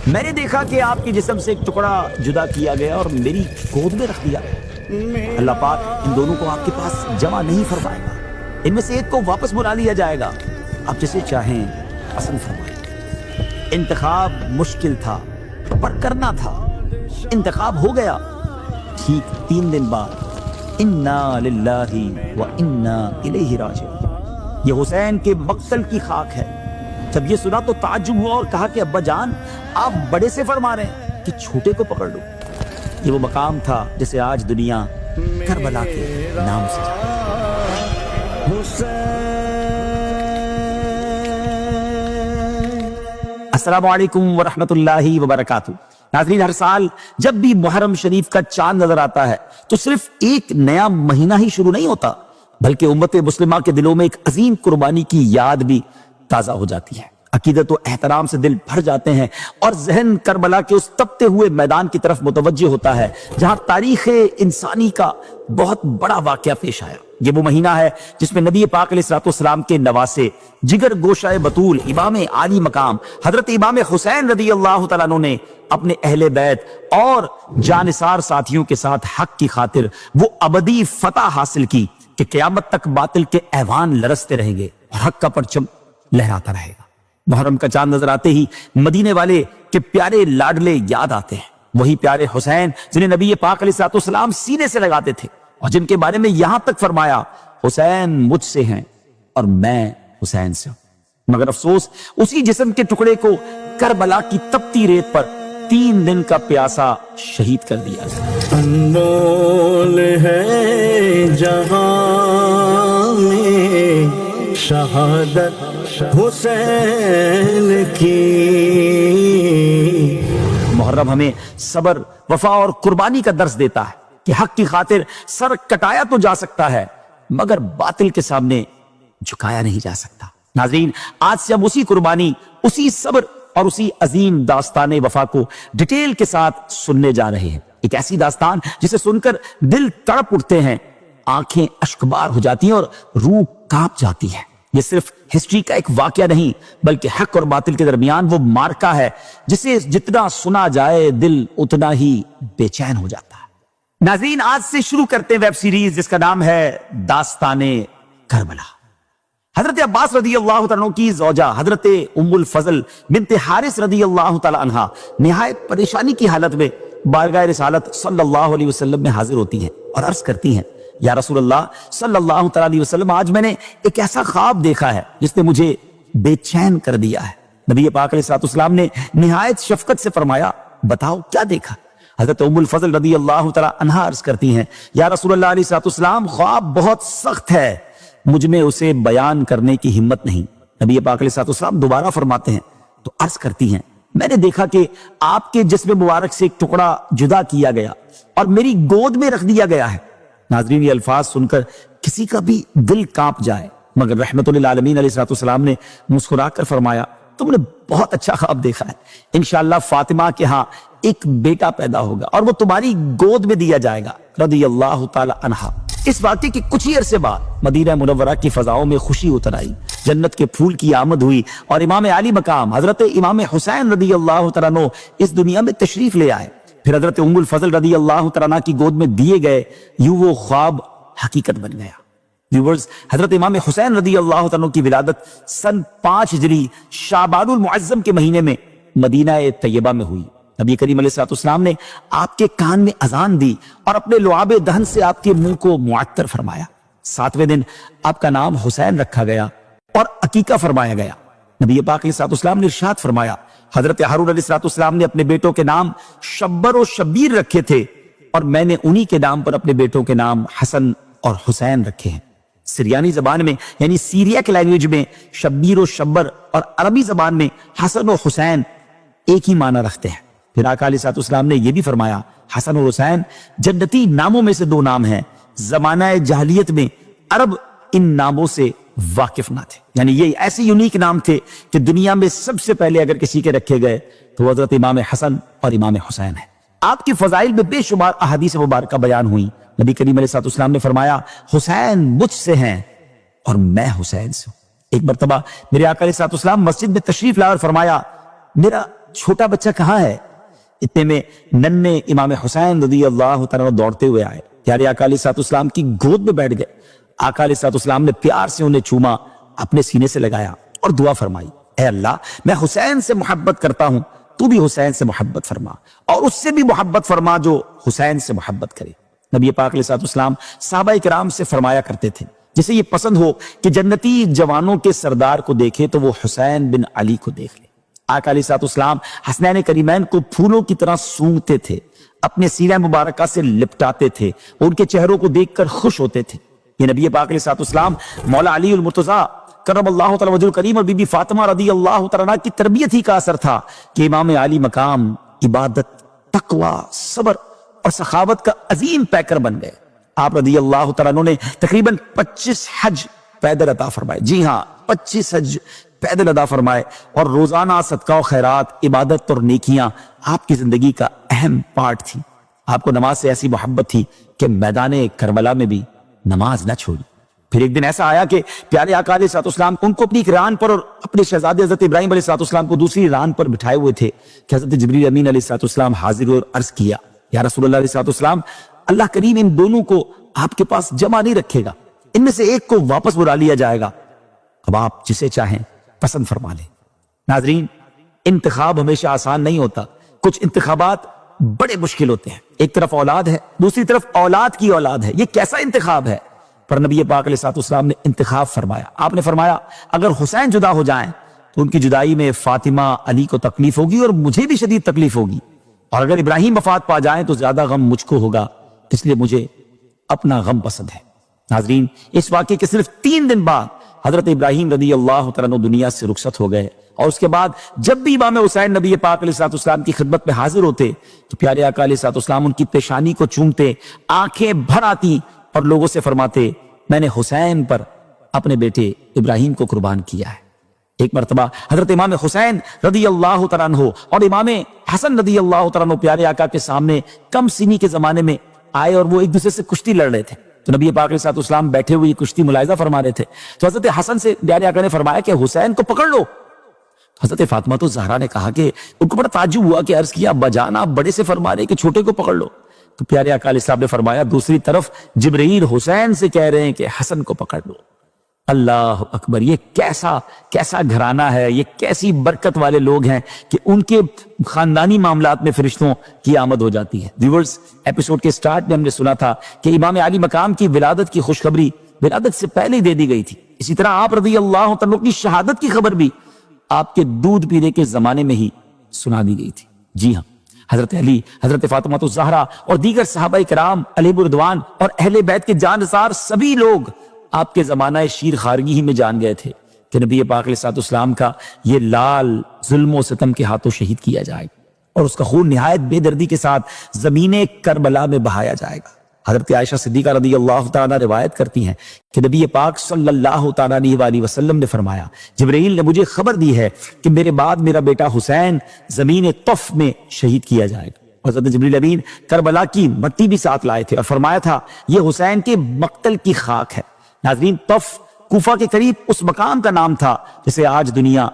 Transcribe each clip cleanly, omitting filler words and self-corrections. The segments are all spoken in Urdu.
میں نے دیکھا کہ آپ کے جسم سے ایک ٹکڑا جدا کیا گیا اور میری گود میں رکھ دیا گیا۔ اللہ پاک ان دونوں کو آپ کے پاس جمع نہیں فرمائے گا، ان میں سے ایک کو واپس بلا لیا جائے گا، آپ جسے چاہیں پسند فرمائیں۔ انتخاب مشکل تھا پر کرنا تھا، انتخاب ہو گیا۔ ٹھیک 3 دن بعد انا للہ و انا الیہ راجعون، یہ حسین کے مقتل کی خاک ہے۔ جب یہ سنا تو تعجب ہوا اور کہا کہ ابا جان آپ بڑے سے فرما رہے ہیں کہ چھوٹے کو پکڑ لو۔ یہ وہ مقام تھا جسے آج دنیا کربلا کے نام سے جانتی ہے۔ السلام علیکم ورحمۃ اللہ وبرکاتہ۔ ناظرین، ہر سال جب بھی محرم شریف کا چاند نظر آتا ہے تو صرف ایک نیا مہینہ ہی شروع نہیں ہوتا، بلکہ امت مسلمہ کے دلوں میں ایک عظیم قربانی کی یاد بھی تازہ ہو جاتی ہے۔ عقیدت و احترام سے دل بھر جاتے ہیں اور ذہن کربلا کے اس تپتے ہوئے میدان کی طرف متوجہ ہوتا ہے جہاں تاریخ انسانی کا بہت بڑا واقعہ پیش آیا۔ یہ وہ مہینہ ہے جس میں نبی پاک علیہ السلام کے نواسے، جگر گوشہ بطول، امام عالی مقام حضرت امام حسین رضی اللہ تعالیٰ عنہ نے اپنے اہل بیت اور جانثار ساتھیوں کے ساتھ حق کی خاطر وہ ابدی فتح حاصل کی کہ قیامت تک باطل کے ایوان لرزتے رہیں گے اور حق کا پرچم لہراتا رہے گا۔ محرم کا چاند نظر آتے ہی مدینے والے کے پیارے لاڈلے یاد آتے ہیں، وہی پیارے حسین جنہیں نبی پاک علیہ السلام سینے سے لگاتے تھے اور جن کے بارے میں یہاں تک فرمایا حسین مجھ سے ہیں اور میں حسین سے ہوں۔ مگر افسوس اسی جسم کے ٹکڑے کو کربلا کی تپتی ریت پر 3 دن کا پیاسا شہید کر دیا گیا۔ انمول ہے جہاں میں شہادت حسین کی۔ محرم ہمیں صبر، وفا اور قربانی کا درس دیتا ہے کہ حق کی خاطر سر کٹایا تو جا سکتا ہے مگر باطل کے سامنے جھکایا نہیں جا سکتا۔ ناظرین، آج سے ہم اسی قربانی، اسی صبر اور اسی عظیم داستان وفا کو ڈیٹیل کے ساتھ سننے جا رہے ہیں۔ ایک ایسی داستان جسے سن کر دل تڑپ اٹھتے ہیں، آنکھیں اشکبار ہو جاتی ہیں اور روح کانپ جاتی ہے۔ یہ صرف ہسٹری کا ایک واقعہ نہیں بلکہ حق اور باطل کے درمیان وہ مارکا ہے جسے جتنا سنا جائے دل اتنا ہی بے چین ہو جاتا ہے۔ ناظرین، آج سے شروع کرتے ہیں ویب سیریز جس کا نام ہے داستان کربلا۔ حضرت عباس رضی اللہ تعالیٰ عنہ کی زوجہ حضرت ام الفضل بنت حارث رضی اللہ تعالیٰ عنہ نہایت پریشانی کی حالت میں بارگاہ رسالت صلی اللہ علیہ وسلم میں حاضر ہوتی ہیں اور عرض کرتی ہیں، یا رسول اللہ صلی اللہ تعالیٰ علیہ وسلم، آج میں نے ایک ایسا خواب دیکھا ہے جس نے مجھے بے چین کر دیا ہے۔ نبی پاک علیہ السلام نے نہایت شفقت سے فرمایا، بتاؤ کیا دیکھا؟ حضرت ام الفضل رضی اللہ تعالیٰ عنہ عرض کرتی ہیں، یا رسول اللہ علیہ السلام، خواب بہت سخت ہے، مجھ میں اسے بیان کرنے کی ہمت نہیں۔ نبی پاک علیہ السلام دوبارہ فرماتے ہیں تو عرض کرتی ہیں، میں نے دیکھا کہ آپ کے جسم مبارک سے ایک ٹکڑا جدا کیا گیا اور میری گود میں رکھ دیا گیا ہے۔ ناظرین، یہ الفاظ سن کر کسی کا بھی دل کانپ جائے، مگر رحمت للعالمین علیہ السلام نے مسکرا کر فرمایا، تم نے بہت اچھا خواب دیکھا ہے، انشاءاللہ فاطمہ کے ہاں ایک بیٹا پیدا ہوگا اور وہ تمہاری گود میں دیا جائے گا، رضی اللہ تعالی عنہ۔ اس واقعے کے کچھ ہی عرصے بعد مدینہ منورہ کی فضاؤں میں خوشی اتر آئی، جنت کے پھول کی آمد ہوئی اور امام عالی مقام حضرت امام حسین رضی اللہ تعالیٰ عنہ اس دنیا میں تشریف لے آئے۔ پھر حضرت ام الفضل رضی اللہ تعالیٰ عنہ کی گود میں دیے گئے، یوں وہ خواب حقیقت بن گیا۔ ویورز، حضرت امام حسین رضی اللہ تعالیٰ عنہ کی ولادت سن 5 ہجری شعبان المعظم کے مہینے میں مدینہ طیبہ میں ہوئی۔ نبی کریم علیہ السلام نے آپ کے کان میں اذان دی اور اپنے لعاب دہن سے آپ کے منہ کو معطر فرمایا۔ 7ویں دن آپ کا نام حسین رکھا گیا اور عقیقہ فرمایا گیا۔ نبی پاک علیہ السلام نے ارشاد فرمایا، حضرت ہارون علیہ السلام نے اپنے بیٹوں کے نام شبر و شبیر رکھے تھے اور میں نے انہی کے نام پر اپنے بیٹوں کے نام حسن اور حسین رکھے ہیں۔ سریانی زبان میں یعنی سیریا کے لینگویج میں شبیر و شبر اور عربی زبان میں حسن و حسین ایک ہی معنی رکھتے ہیں۔ پھر آقا علیہ السلام نے یہ بھی فرمایا، حسن اور حسین جنتی ناموں میں سے 2 نام ہیں۔ زمانہ جاہلیت میں عرب ان ناموں سے واقف نہ تھے، یعنی یہ ایسے یونیک نام تھے کہ دنیا میں سب سے پہلے اگر کسی کے رکھے گئے تو حضرت امام حسن اور امام حسین ہیں۔ آپ کی فضائل میں بے شمار احادیث مبارکہ بیان ہوئی۔ نبی کریم علیہ السلام نے فرمایا، حسین مجھ سے ہیں اور میں حسین سے ہوں۔ ایک مرتبہ میرے آقا علیہ السلام مسجد میں تشریف لا اور فرمایا، میرا چھوٹا بچہ کہاں ہے؟ اتنے میں ننھے امام حسین رضی اللہ تعالیٰ عنہ دوڑتے ہوئے آئے، پیارے آقا علیہ الصلوۃ والسلام کی گود میں بیٹھ گئے۔ آقا علیہ الصلوۃ والسلام نے پیار سے انہیں چوما، اپنے سینے سے لگایا اور دعا فرمائی، اے اللہ میں حسین سے محبت کرتا ہوں، تو بھی حسین سے محبت فرما اور اس سے بھی محبت فرما جو حسین سے محبت کرے۔ نبی پاک علیہ الصلوۃ والسلام صحابہ کرام سے فرمایا کرتے تھے جسے یہ پسند ہو کہ جنتی جوانوں کے سردار کو دیکھے تو وہ حسین بن علی کو دیکھ لے۔ آقا علیہ الصلوۃ والسلام حسنین کریمین کو پھولوں کی طرح سونگتے تھے، اپنے سینہ مبارکہ سے لپٹاتے تھے، ان کے چہروں کو دیکھ کر خوش ہوتے تھے۔ یہ نبی پاک علیہ الصلوۃ والسلام مولا علی المرتضیٰ کرم اللہ تعالی وجہ الکریم اور بی بی فاطمہ رضی اللہ تعالیٰ عنہ کی تربیت ہی کا اثر تھا کہ امام علی مقام عبادت، تقوی، صبر اور سخاوت کا عظیم پیکر بن گئے۔ آپ رضی اللہ تعالیٰ عنہ نے تقریباً 25 حج پیدل عطا فرمائے، جی ہاں 25 حج پیدل ادا فرمائے، اور روزانہ صدقہ و خیرات، عبادت اور نیکیاں آپ کی زندگی کا اہم پارٹ تھی۔ آپ کو نماز سے ایسی محبت تھی کہ میدان کربلا میں بھی نماز نہ چھوڑی۔ پھر ایک دن ایسا آیا کہ پیارے آقا علیہ الصلوۃ والسلام ان کو اپنی ایک ران پر اور اپنے شہزادے حضرت ابراہیم علیہ الصلوۃ والسلام کو دوسری ران پر بٹھائے ہوئے تھے کہ حضرت جبریل امین علیہ الصلوۃ والسلام حاضر ہوئے اور عرض کیا، یا رسول اللہ علیہ الصلوۃ والسلام، اللہ کریم ان دونوں کو آپ کے پاس جمع نہیں رکھے گا، ان میں سے ایک کو واپس بلا لیا جائے گا، اب آپ جسے چاہیں پسند فرما لیں۔ ناظرین، انتخاب ہمیشہ آسان نہیں ہوتا، کچھ انتخابات بڑے مشکل ہوتے ہیں۔ ایک طرف اولاد ہے، دوسری طرف اولاد کی اولاد ہے، یہ کیسا انتخاب ہے؟ پر نبی پاک علیہ الصلوۃ والسلام نے انتخاب فرمایا۔ آپ نے فرمایا اگر حسین جدا ہو جائیں تو ان کی جدائی میں فاطمہ علی کو تکلیف ہوگی اور مجھے بھی شدید تکلیف ہوگی، اور اگر ابراہیم وفات پا جائیں تو زیادہ غم مجھ کو ہوگا، اس لیے مجھے اپنا غم پسند ہے۔ ناظرین، اس واقعے کے صرف 3 دن بعد حضرت ابراہیم رضی اللہ تعالیٰ عنہ دنیا سے رخصت ہو گئے، اور اس کے بعد جب بھی امام حسین نبی پاک علیہ الصلوۃ والسلام کی خدمت میں حاضر ہوتے تو پیارے آقا علیہ الصلوۃ والسلام ان کی پیشانی کو چومتے، آنکھیں بھر آتی اور لوگوں سے فرماتے، میں نے حسین پر اپنے بیٹے ابراہیم کو قربان کیا ہے۔ ایک مرتبہ حضرت امام حسین رضی اللہ تعالیٰ عنہ اور امام حسن رضی اللہ تعالیٰ عنہ پیارے آقا کے سامنے کم سنی کے زمانے میں آئے اور وہ ایک دوسرے سے کشتی لڑ رہے تھے، تو نبی پاک علیہ الصلوۃ والسلام بیٹھے ہوئے کشتی ملاحظہ فرما رہے تھے، تو حضرت حسن سے پیارے آقا نے فرمایا کہ حسین کو پکڑ لو۔ حضرت فاطمہ تو زہرا نے کہا کہ ان کو بڑا تعجب ہوا کہ عرض کیا، ابا جان آپ بڑے سے فرما رہے کہ چھوٹے کو پکڑ لو، تو پیارے آقا علیہ السلام نے فرمایا دوسری طرف جبرائیل حسین سے کہہ رہے ہیں کہ حسن کو پکڑ لو۔ اللہ اکبر، یہ کیسا گھرانہ ہے، یہ کیسی برکت والے لوگ ہیں کہ ان کے خاندانی معاملات میں فرشتوں کی آمد ہو جاتی ہے۔ ویورز، ایپیسوڈ کے سٹارٹ میں ہم نے سنا تھا کہ امام علی مقام کی ولادت کی خوشخبری ولادت سے پہلے ہی دے دی گئی تھی، اسی طرح آپ رضی اللہ تعالیٰ کی شہادت کی خبر بھی آپ کے دودھ پینے کے زمانے میں ہی سنا دی گئی تھی۔ جی ہاں، حضرت علی، حضرت فاطمہ الزہرا اور دیگر صحابہ کرام علیہم الرضوان اور اہل بیت کے جانثار سبھی لوگ آپ کے زمانہ شیر خارگی ہی میں جان گئے تھے کہ نبی پاک علیہ الصلوۃ والسلام کا یہ لال ظلم و ستم کے ہاتھوں شہید کیا جائے گا اور اس کا خون نہایت بے دردی کے ساتھ زمین کربلا میں بہایا جائے گا۔ حضرت عائشہ صدیقہ رضی اللہ تعالیٰ روایت کرتی ہیں کہ نبی پاک صلی اللہ تعالیٰ علیہ وسلم نے فرمایا، جبرائیل نے مجھے خبر دی ہے کہ میرے بعد میرا بیٹا حسین زمین طف میں شہید کیا جائے گا۔ حضرت جبریل امین کربلا کی مٹی بھی ساتھ لائے تھے اور فرمایا تھا یہ حسین کے مقتل کی خاک ہے۔ ناظرین، طف کوفہ کے قریب اس مقام کا نام تھا جسے آج دنیا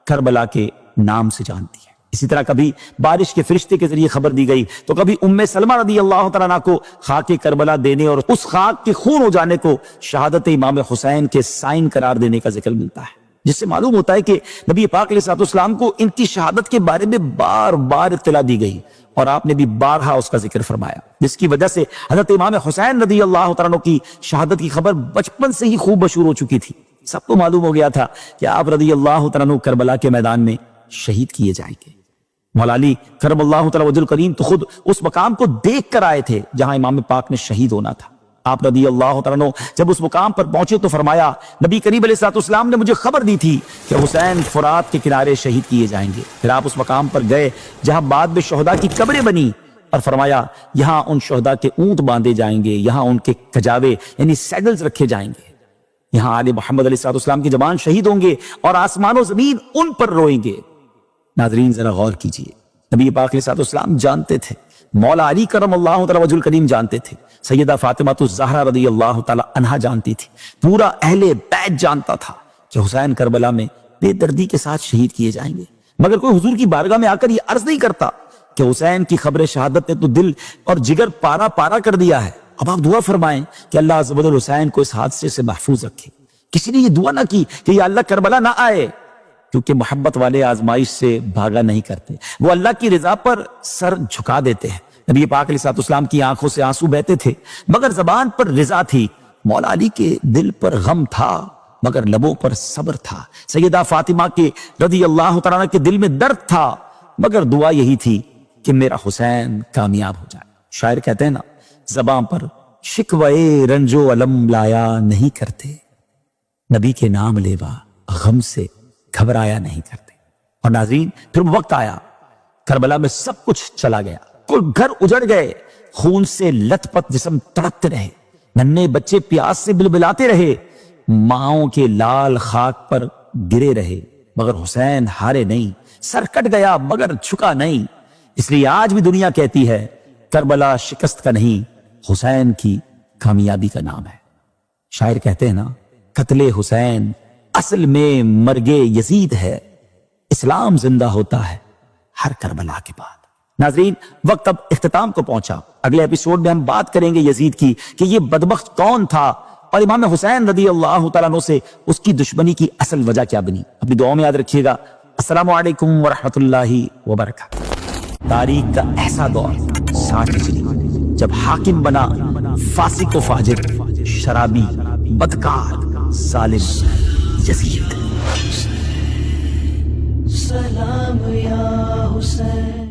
کربلا کے نام سے جانتی ہے۔ اسی طرح کبھی بارش کے فرشتے کے ذریعے خبر دی گئی تو کبھی ام سلمہ رضی اللہ تعالیٰ عنہ کو خاک کربلا دینے اور اس خاک کے خون ہو جانے کو شہادت امام حسین کے سائن قرار دینے کا ذکر ملتا ہے، جس سے معلوم ہوتا ہے کہ نبی پاک علیہ الصلوۃ والسلام کو ان کی شہادت کے بارے میں بار بار اطلاع دی گئی اور آپ نے بھی بارہا اس کا ذکر فرمایا، جس کی وجہ سے حضرت امام حسین رضی اللہ تعالیٰ عنہ کی شہادت کی خبر بچپن سے ہی خوب مشہور ہو چکی تھی۔ سب کو معلوم ہو گیا تھا کہ آپ رضی اللہ تعالیٰ عنہ کربلا کے میدان میں شہید کیے جائیں گے۔ مولا علی کرم اللہ تعالیٰ وجہ الکریم تو خود اس مقام کو دیکھ کر آئے تھے جہاں امام پاک نے شہید ہونا تھا۔ آپ رضی اللہ تعالیٰ عنہ جب اس مقام پر پہنچے تو فرمایا، نبی کریم علیہ الصلوۃ والسلام نے مجھے خبر دی تھی کہ حسین فرات کے کنارے شہید کیے جائیں گے۔ پھر آپ اس مقام پر گئے جہاں بعد میں شہداء کی قبریں بنی اور فرمایا یہاں ان شہداء کے اونٹ باندھے جائیں گے، یہاں ان کے کجاوے یعنی سیڈلز رکھے جائیں گے، یہاں آل محمد علیہ الصلوۃ والسلام کے جوان شہید ہوں گے اور آسمان و زمین ان پر روئیں گے۔ ناظرین، ذرا غور کیجئے، نبی پاک علیہ الصلوۃ والسلام جانتے تھے، مولا علی کرم اللہ تعالیٰ وجہ الکریم جانتے تھے، سیدہ فاطمہ الزہرا رضی اللہ تعالیٰ عنہا جانتی تھی، پورا اہل بیت جانتا تھا کہ حسین کربلا میں بے دردی کے ساتھ شہید کیے جائیں گے۔ مگر کوئی حضور کی بارگاہ میں آ کر یہ عرض نہیں کرتا کہ حسین کی خبر شہادت نے تو دل اور جگر پارا پارا کر دیا ہے، اب آپ دعا فرمائیں کہ اللہ عز و جل حسین کو اس حادثے سے محفوظ رکھے۔ کسی نے یہ دعا نہ کی کہ یا اللہ کربلا نہ آئے، کیونکہ محبت والے آزمائش سے بھاگا نہیں کرتے، وہ اللہ کی رضا پر سر جھکا دیتے ہیں۔ نبی پاک علیہ الصلوۃ والسلام کی آنکھوں سے آنسو بہتے تھے مگر زبان پر رضا تھی، مولا علی کے دل پر غم تھا مگر لبوں پر صبر تھا، سیدہ فاطمہ کے رضی اللہ تعالیٰ عنہ کے دل میں درد تھا مگر دعا یہی تھی کہ میرا حسین کامیاب ہو جائے۔ شاعر کہتے ہیں نا، زبان پر شکوے رنج و علم لایا نہیں کرتے، نبی کے نام لیوا غم سے گھبرایا نہیں کرتے۔ اور ناظرین، پھر وہ وقت آیا، کربلا میں سب کچھ چلا گیا، کل گھر اجڑ گئے، خون سے لت پت جسم تڑپتے رہے، ننھے بچے پیاس سے بلبلاتے رہے، ماؤں کے لال خاک پر گرے رہے مگر حسین ہارے نہیں، سر کٹ گیا مگر جھکا نہیں۔ اس لیے آج بھی دنیا کہتی ہے کربلا شکست کا نہیں، حسین کی کامیابی کا نام ہے۔ شاعر کہتے ہیں نا، قتل حسین اصل میں مرگ یزید ہے، اسلام زندہ ہوتا ہے ہر کربلا کے بعد۔ ناظرین، وقت اب اختتام کو پہنچا، اگلے ایپیسوڈ میں ہم بات کریں گے یزید کی کہ یہ بدبخت کون تھا اور امام حسین رضی اللہ تعالیٰ عنہ سے اس کی دشمنی کی اصل وجہ کیا بنی۔ اپنی دعاؤں میں یاد رکھیے گا۔ السلام علیکم ورحمۃ اللہ وبرکاتہ۔ تاریخ کا ایسا دور 60 ہجری جب حاکم بنا فاسق و فاجر، شرابی، بدکار، ظالم یزید۔ سلام یا حسین۔